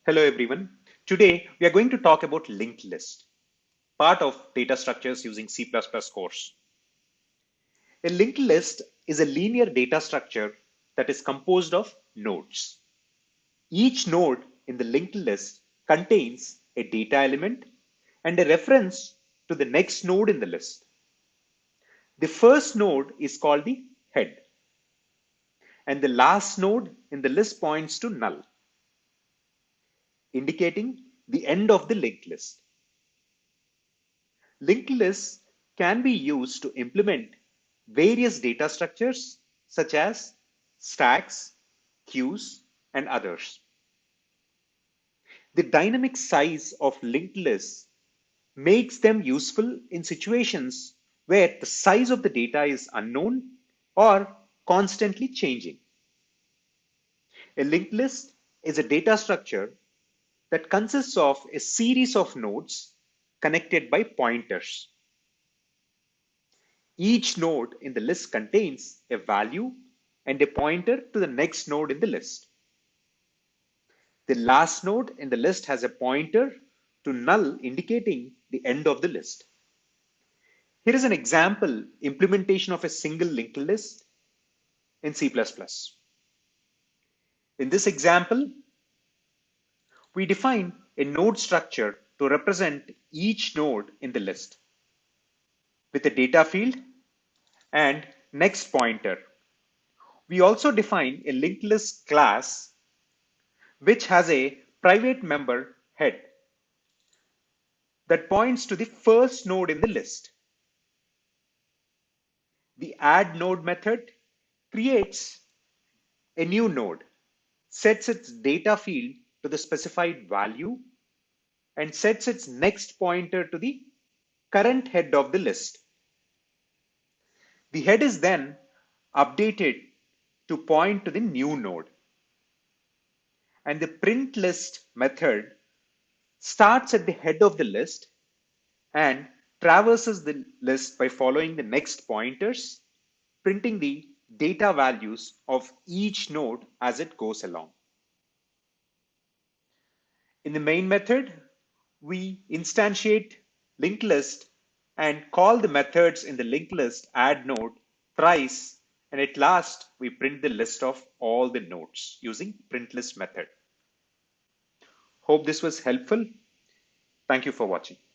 Hello everyone. Today we are going to talk about linked list, part of data structures using C++ course. A linked list is a linear data structure that is composed of nodes. Each node in the linked list contains a data element and a reference to the next node in the list. The first node is called the head, and the last node in the list points to null, indicating the end of the linked list. Linked lists can be used to implement various data structures such as stacks, queues, and others. The dynamic size of linked lists makes them useful in situations where the size of the data is unknown or constantly changing. A linked list is a data structure that consists of a series of nodes connected by pointers. Each node in the list contains a value and a pointer to the next node in the list. The last node in the list has a pointer to null, indicating the end of the list. Here is an example implementation of a single linked list in C++. In this example, we define a node structure to represent each node in the list with a data field and next pointer. We also define a linked list class which has a private member head that points to the first node in the list. The add node method creates a new node, sets its data field to the specified value, and sets its next pointer to the current head of the list. The head is then updated to point to the new node. And the print list method starts at the head of the list and traverses the list by following the next pointers, printing the data values of each node as it goes along. In the main method, we instantiate linked list and call the methods in the linked list add node thrice, and at last we print the list of all the nodes using print list method. Hope this was helpful. Thank you for watching.